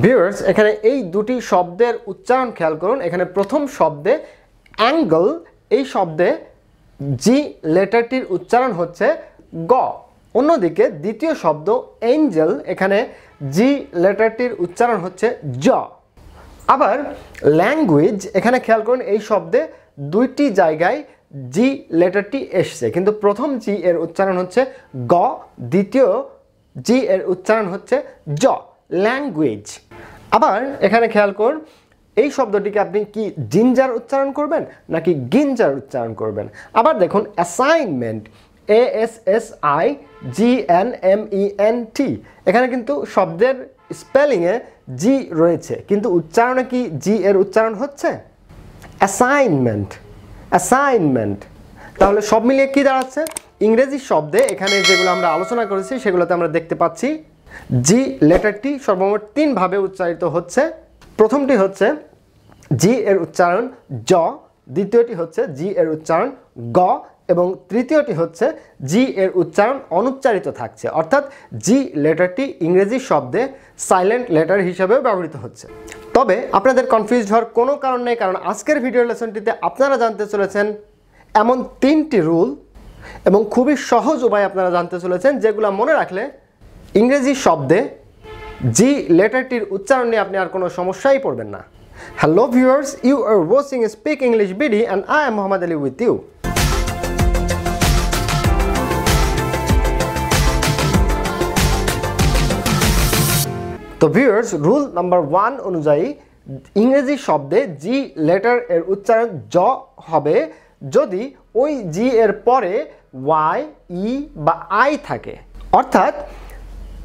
Viewers, এখানে এই দুটি শব্দের উচ্চারণ খেয়াল করুন। এখানে প্রথম শব্দে অ্যাঙ্গেল, এই শব্দে জি লেটারটির উচ্চারণ হচ্ছে গ। অন্যদিকে দ্বিতীয় শব্দ এঞ্জেল, এখানে জি লেটারটির উচ্চারণ হচ্ছে জ। আবার ল্যাঙ্গুয়েজ, এখানে খেয়াল করুন এই শব্দে দুইটি জায়গায় জি লেটারটি এসছে, কিন্তু প্রথম জি এর উচ্চারণ হচ্ছে গ, দ্বিতীয় জি এর উচ্চারণ হচ্ছে জ, ল্যাঙ্গুয়েজ। আবার এখানে খেয়াল করুন এই শব্দটিকে আপনি কি জিঞ্জার উচ্চারণ করবেন নাকি গিঞ্জার উচ্চারণ করবেন। আবার দেখুন অ্যাসাইনমেন্ট, ASSIGNMENT, এখানে কিন্তু শব্দের স্পেলিংয়ে জি রয়েছে, কিন্তু উচ্চারণে কি জি এর উচ্চারণ হচ্ছে? Assignment, assignment. তাহলে সব মিলিয়ে কি দাঁড়াচ্ছে? ইংরেজি শব্দে এখানে যেগুলো আমরা আলোচনা করেছি সেগুলোতে আমরা দেখতে পাচ্ছি জি লেটারটি সর্বমোট 3 ভাবে উচ্চারিত হচ্ছে। প্রথমটি হচ্ছে জি এর উচ্চারণ জ, দ্বিতীয়টি হচ্ছে জি এর উচ্চারণ গ এবং তৃতীয়টি হচ্ছে জি এর উচ্চারণ অনুচ্চারিত থাকছে, অর্থাৎ জি লেটারটি ইংরেজি শব্দে সাইলেন্ট লেটার হিসেবেও ব্যবহৃত হচ্ছে। তবে আপনাদের কনফিউজড হওয়ার কোনো কারণ নেই, কারণ আজকের ভিডিও লেসনটিতে আপনারা জানতে চলেছেন এমন 3টি রুল এবং খুবই সহজ উপায় আপনারা জানতে চলেছেন, যেগুলো মনে রাখলে ইংরেজি শব্দে জি লেটারটির উচ্চারণ নিয়ে আপনি আর কোনো সমস্যাই পড়বেন না। Hello viewers, you are watching speak English BD and I am Mohammad Ali with you. তো ভিউয়ার্স, রুল নাম্বার 1 অনুযায়ী ইংরেজি শব্দে জি লেটার এর উচ্চারণ জ হবে যদি ওই জি এর পরে ওয়াই, ই বা আই থাকে। অর্থাৎ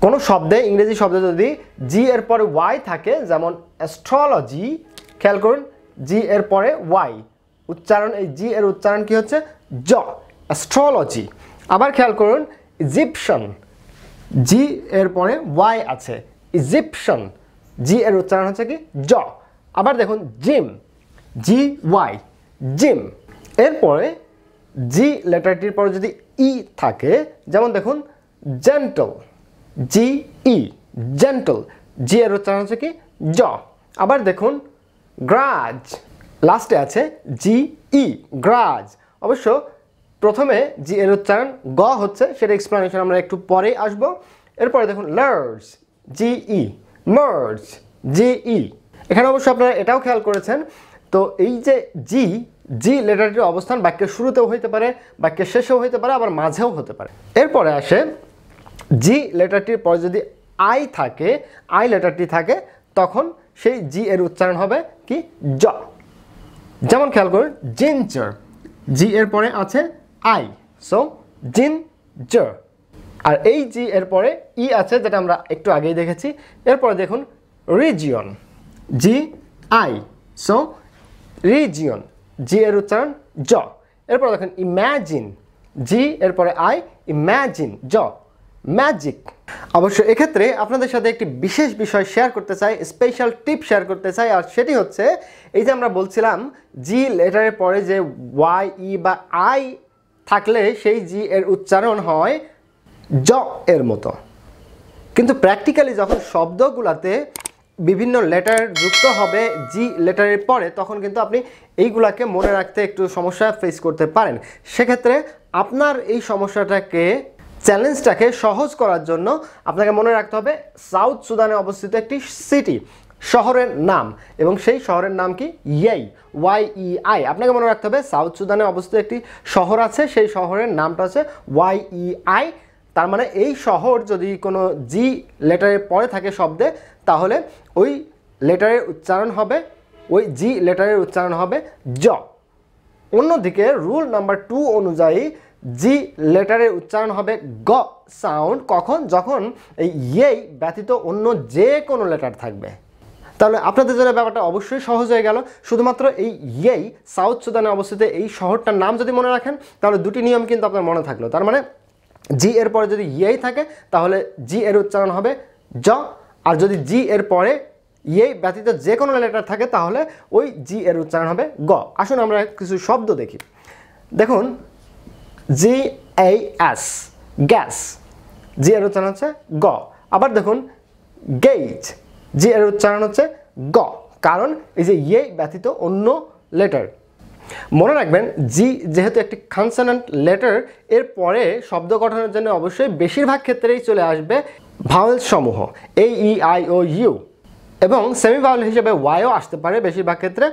কোনো শব্দে, ইংরেজি শব্দে যদি জি এর পরে ওয়াই থাকে, যেমন অ্যাস্ট্রোলজি, খেয়াল করুন জি এর পরে ওয়াই, উচ্চারণ এই জি এর উচ্চারণ কি হচ্ছে? জ, অ্যাস্ট্রোলজি। আবার খেয়াল করুন ইজিপশন, জি এর পরে ওয়াই আছে, ইজিপশন, জি এর উচ্চারণ হচ্ছে কি? জ। আবার দেখুন জিম, জি ওয়াই, জিম। এরপরে জি লেটারটির পরে যদি ই থাকে, যেমন দেখুন জেন্টল, জি ই, জেন্টল, জি এর উচ্চারণ হচ্ছে কি? জ। আবার দেখুন গ্রাজ, লাস্টে আছে জি ই, গ্রাজ। অবশ্য প্রথমে জি এর উচ্চারণ গ হচ্ছে, সেটা এক্সপ্লেনেশন আমরা একটু পরেই আসব। এরপরে দেখুন লার্জ, জি ই, মার্জ, জি ই। এখানে অবশ্য আপনারা এটাও খেয়াল করেছেন, তো এই যে জি, জি লেটারটির অবস্থান বাক্যের শুরুতেও হইতে পারে, বাক্যের শেষেও হইতে পারে, আবার মাঝেও হতে পারে। এরপরে আসে জি লেটারটির পরে যদি আই থাকে, আই লেটারটি থাকে, তখন সেই জি এর উচ্চারণ হবে কি? জ। যেমন খেয়াল করুন জিঞ্জার, জি এর পরে আছে আই, সো জিঞ্জার। আর এই জি এর পরে ই আছে, যেটা আমরা একটু আগেই দেখেছি। এরপরে দেখুন region, G I, so region, G এর উচ্চারণ জ। এরপর দেখুন ইম্যাজিন, জি এর পরে আই, ইম্যাজিন, জ, ম্যাজিক। অবশ্য এক্ষেত্রে আপনাদের সাথে একটি বিশেষ বিষয় শেয়ার করতে চাই, স্পেশাল টিপ শেয়ার করতে চাই, আর সেটি হচ্ছে এই যে আমরা বলছিলাম জি লেটারের পরে যে ওয়াই, ই বা আই থাকলে সেই জি এর উচ্চারণ হয় জ এর মতো, কিন্তু প্র্যাকটিক্যালি যখন শব্দগুলোতে বিভিন্ন লেটার যুক্ত হবে জি লেটারের পরে, তখন কিন্তু আপনি এইগুলাকে মনে রাখতে একটু সমস্যা ফেস করতে পারেন। সেক্ষেত্রে আপনার এই সমস্যাটাকে, চ্যালেঞ্জটাকে সহজ করার জন্য আপনাকে মনে রাখতে হবে সাউথ সুদানে অবস্থিত একটি সিটি, শহরের নাম, এবং সেই শহরের নাম কি? ইয়েই, ওয়াই ই আই। আপনাকে মনে রাখতে হবে সাউথ সুদানে অবস্থিত একটি শহর আছে, সেই শহরের নামটা আছে ওয়াই ই আই। তার মানে এই শহর যদি কোনো জি লেটারের পরে থাকে শব্দে, তাহলে ওই লেটারের উচ্চারণ হবে, ওই জি লেটারের উচ্চারণ হবে জ। অন্যদিকে রুল নাম্বার 2 অনুযায়ী জি লেটারের উচ্চারণ হবে গ সাউন্ড। কখন? যখন এই ইয়েই ব্যতীত অন্য যে কোনো লেটার থাকবে। তাহলে আপনাদের জন্য ব্যাপারটা অবশ্যই সহজ হয়ে গেল। শুধুমাত্র এই ইয়েই, সাউথ সুদানে অবস্থিত এই শহরটার নাম যদি মনে রাখেন, তাহলে দুটি নিয়ম কিন্তু আপনার মনে থাকলো। তার মানে জি এর পরে যদি ইয়েই থাকে, তাহলে জি এর উচ্চারণ হবে জ, আর যদি জি এর পরে ইয়ে ব্যতীত যে কোনো লেটার থাকে, তাহলে ওই জি এর উচ্চারণ হবে গ। আসুন আমরা কিছু শব্দ দেখি। দেখুন জি এ এস, গ্যাস, জি এর উচ্চারণ হচ্ছে গ। আবার দেখুন গেজ, জি এর উচ্চারণ হচ্ছে গ, কারণ এই যে ইয়ে ব্যতীত অন্য লেটার। মনে রাখবেন জি যেহেতু একটি কনসোনেন্ট লেটার, এর পরে শব্দ গঠনের জন্য অবশ্যই বেশিরভাগ ক্ষেত্রেই চলে আসবে ভাওয়েল সমূহ এ ই আই ও ইউ, এবং সেমি ভাওয়েল হিসেবে ওয়াইও আসতে পারে বেশিরভাগ ক্ষেত্রে।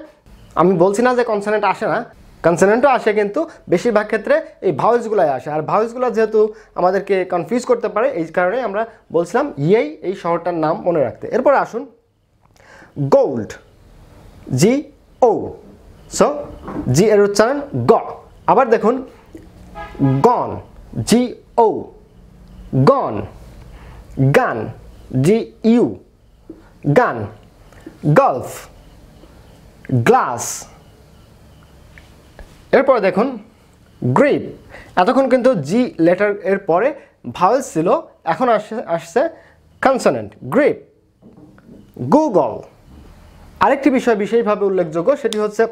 আমি বলছি না যে কনসোনেন্ট আসে না, কনসোনেন্টও আসে, কিন্তু বেশিরভাগ ক্ষেত্রে এই ভাওয়েলসগুলোই আসে। আর ভাওয়েলসগুলো যেহেতু আমাদেরকে কনফিউজ করতে পারে, এই কারণে আমরা বলছিলাম ইয়েই এই শহরটার নাম মনে রাখতে। এরপরে আসুন গোল্ড, জি ও, সো জি এর উচ্চারণ গ। আবার দেখুন গন, জি ও, গন। গান, জি ইউ, গান। Golf, glass. এরপরে দেখুন গ্রিপ, এতক্ষণ কিন্তু জি লেটার এর পরে ভাওয়েলস ছিল, এখন আসছে কনসোনেন্ট, গ্রিপ। গুগল। আরেকটি বিষয় বিশেষভাবে উল্লেখযোগ্য, সেটি হচ্ছে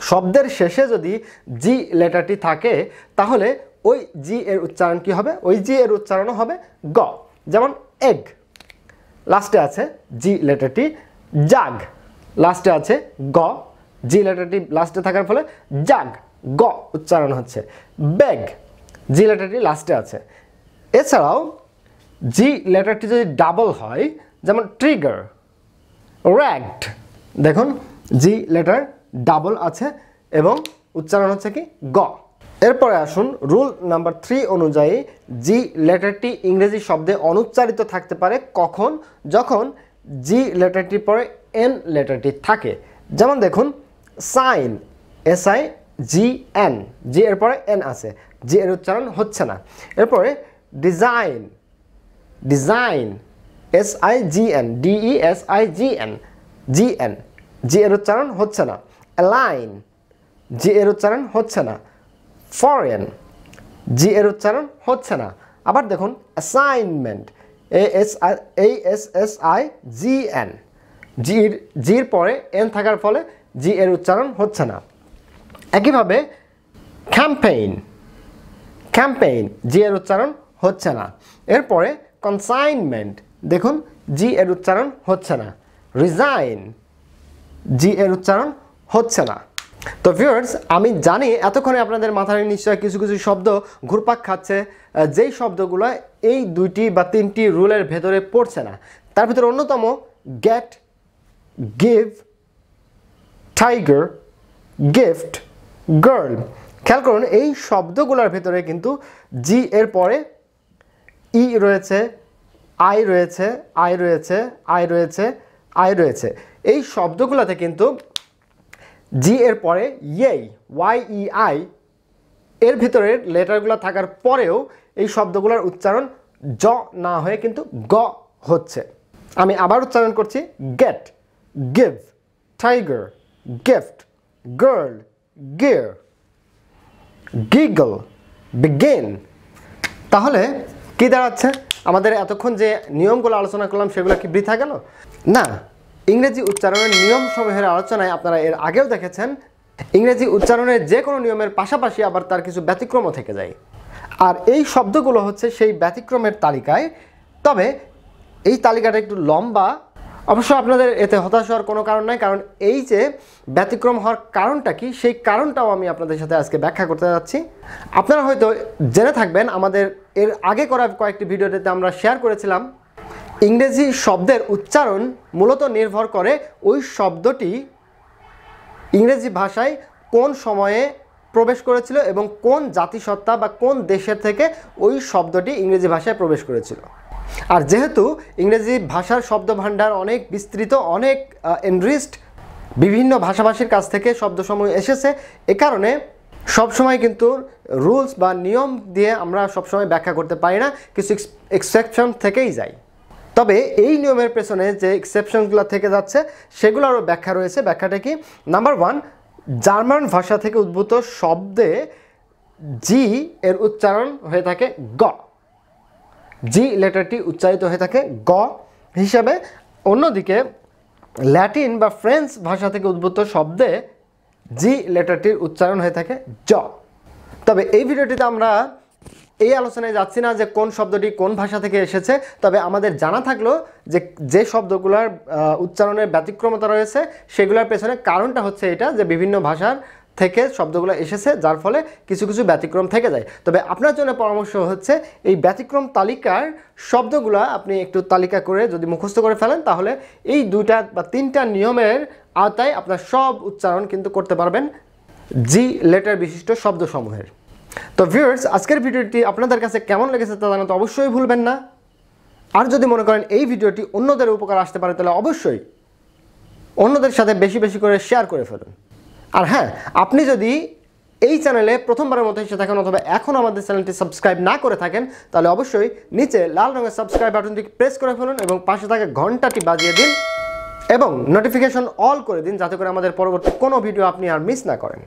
শব্দের শেষে যদি জি লেটারটি থাকে তাহলে ওই জি এর উচ্চারণ কি হবে? ওই জি এর উচ্চারণও হবে গ। যেমন এগ, লাস্টে আছে জি লেটারটি। জাগ, লাস্টে আছে গ, জি লেটারটি লাস্টে থাকার ফলে জাগ, গ উচ্চারণ হচ্ছে। ব্যাগ, জি লেটারটি লাস্টে আছে। এছাড়াও জি লেটারটি যদি ডাবল হয়, যেমন ট্রিগার, র্যাগড, দেখুন জি লেটার ডাবল আছে এবং উচ্চারণ হচ্ছে কি গ। এরপরে আসুন রুল নাম্বার 3 অনুযায়ী জি লেটারটি ইংরেজি শব্দে অনুচ্চারিত থাকতে পারে কখন? যখন জি লেটারটির পরে এন লেটারটি থাকে। যেমন দেখুন সাইন, এসআই জি এন, জি এর পরে এন আছে, জি এর উচ্চারণ হচ্ছে না। এরপরে design, design, SIGN, DESIGN, GN, জি এর উচ্চারণ হচ্ছে না। অ্যালাইন, জি এর উচ্চারণ হচ্ছে না। ফরেন, জি এর উচ্চারণ হচ্ছে না। আবার দেখুন অ্যাসাইনমেন্ট, ASSIGN, জির পরে এন থাকার ফলে জি এর উচ্চারণ হচ্ছে না। একইভাবে ক্যাম্পেইন, ক্যাম্পেইন, জি এর উচ্চারণ হচ্ছে না। এরপরে কনসাইনমেন্ট, দেখুন জি এর উচ্চারণ হচ্ছে না। রিজাইন, জি এর উচ্চারণ হচ্ছে না। তো ভিউয়ার্স, আমি জানি এতক্ষণে আপনাদের মাথায় নিশ্চয় কিছু কিছু শব্দ ঘুরপাক খাচ্ছে, যেই শব্দগুলো এই 2টি বা 3টি রুলের ভেতরে পড়ছে না। তার ভিতরে অন্যতম get, give, tiger, gift, girl. খেয়াল করুন এই শব্দগুলোর ভেতরে কিন্তু জি এর পরে ই রয়েছে, আই রয়েছে, আই রয়েছে, আই রয়েছে, আই রয়েছে। এই শব্দগুলোতে কিন্তু জি এর পরে ইয়েই, YEI এর ভিতরের লেটারগুলো থাকার পরেও এই শব্দগুলোর উচ্চারণ জ না হয়ে কিন্তু গ হচ্ছে। আমি আবার উচ্চারণ করছি, get, give, tiger, gift, girl, gear, giggle, begin. তাহলে কি দাঁড়াচ্ছে? আমাদের এতক্ষণ যে নিয়মগুলো আলোচনা করলাম সেগুলো কি বৃথা গেল? না, ইংরেজি উচ্চারণের নিয়মসমূহের আলোচনায় আপনারা এর আগেও দেখেছেন ইংরেজি উচ্চারণের যে কোনো নিয়মের পাশাপাশি আবার তার কিছু ব্যতিক্রমও থেকে যায়, আর এই শব্দগুলো হচ্ছে সেই ব্যতিক্রমের তালিকায়। তবে এই তালিকাটা একটু লম্বা, অবশ্য আপনাদের এতে হতাশ হওয়ার কোনো কারণ নাই, কারণ এই যে ব্যতিক্রম হওয়ার কারণটা কি সেই কারণটাও আমি আপনাদের সাথে আজকে ব্যাখ্যা করতে যাচ্ছি। আপনারা হয়তো জেনে থাকবেন আমাদের এর আগে করা কয়েকটি ভিডিওতে আমরা শেয়ার করেছিলাম ইংরেজি শব্দের উচ্চারণ মূলত নির্ভর করে ওই শব্দটি ইংরেজি ভাষায় কোন সময়ে প্রবেশ করেছিল এবং কোন জাতিসত্তা বা কোন দেশের থেকে ওই শব্দটি ইংরেজি ভাষায় প্রবেশ করেছিল। আর যেহেতু ইংরেজি ভাষার শব্দভাণ্ডার অনেক বিস্তৃত, অনেক এনরিচড, বিভিন্ন ভাষাভাষীর কাছ থেকে শব্দসমূহ এসেছে, এ কারণে সবসময় কিন্তু রুলস বা নিয়ম দিয়ে আমরা সবসময় ব্যাখ্যা করতে পারি না, কিছু এক্সেপশন থেকেই যায়। তবে এই নিয়মের পেছনে যে এক্সেপশনগুলো থেকে যাচ্ছে সেগুলোরও ব্যাখ্যা রয়েছে। ব্যাখ্যাটা কি? নাম্বার 1, জার্মান ভাষা থেকে উদ্ভূত শব্দে জি এর উচ্চারণ হয়ে থাকে গ, জি লেটারটি উচ্চারিত হয়ে থাকে গ হিসাবে। অন্যদিকে ল্যাটিন বা ফ্রেঞ্চ ভাষা থেকে উদ্ভূত শব্দে জি লেটারটির উচ্চারণ হয়ে থাকে জ। তবে এই ভিডিওটিতে আমরা এই আলোচনায় যাচ্ছি না যে কোন শব্দটি কোন ভাষা থেকে এসেছে, তবে আমাদের জানা থাকলো যে যে শব্দগুলোর উচ্চারণের ব্যতিক্রমতা রয়েছে সেগুলোর পেছনে কারণটা হচ্ছে এটা যে বিভিন্ন ভাষার থেকে শব্দগুলো এসেছে, যার ফলে কিছু কিছু ব্যতিক্রম থেকে যায়। তবে আপনার জন্য পরামর্শ হচ্ছে এই ব্যতিক্রম তালিকার শব্দগুলো আপনি একটু তালিকা করে যদি মুখস্থ করে ফেলেন, তাহলে এই 2টা বা 3টা নিয়মের আওতায় আপনার সব উচ্চারণ কিন্তু করতে পারবেন জি লেটার বিশিষ্ট শব্দসমূহের। তো ভিউয়ার্স, আজকের ভিডিওটি আপনাদের কাছে কেমন লেগেছে তা জানাতে অবশ্যই ভুলবেন না। আর যদি মনে করেন এই ভিডিওটি অন্যদের উপকার আসতে পারে, তাহলে অবশ্যই অন্যদের সাথে বেশি বেশি করে শেয়ার করে ফেলুন। আর হ্যাঁ, আপনি যদি এই চ্যানেলে প্রথমবারের মতো এসে থাকেন অথবা এখন আমাদের চ্যানেলটি সাবস্ক্রাইব না করে থাকেন, তাহলে অবশ্যই নিচে লাল রঙের সাবস্ক্রাইব বাটনটি প্রেস করে ফেলুন এবং পাশে থাকা ঘন্টাটি বাজিয়ে দিন এবং নোটিফিকেশন অল করে দিন, যাতে করে আমাদের পরবর্তী কোনো ভিডিও আপনি আর মিস না করেন।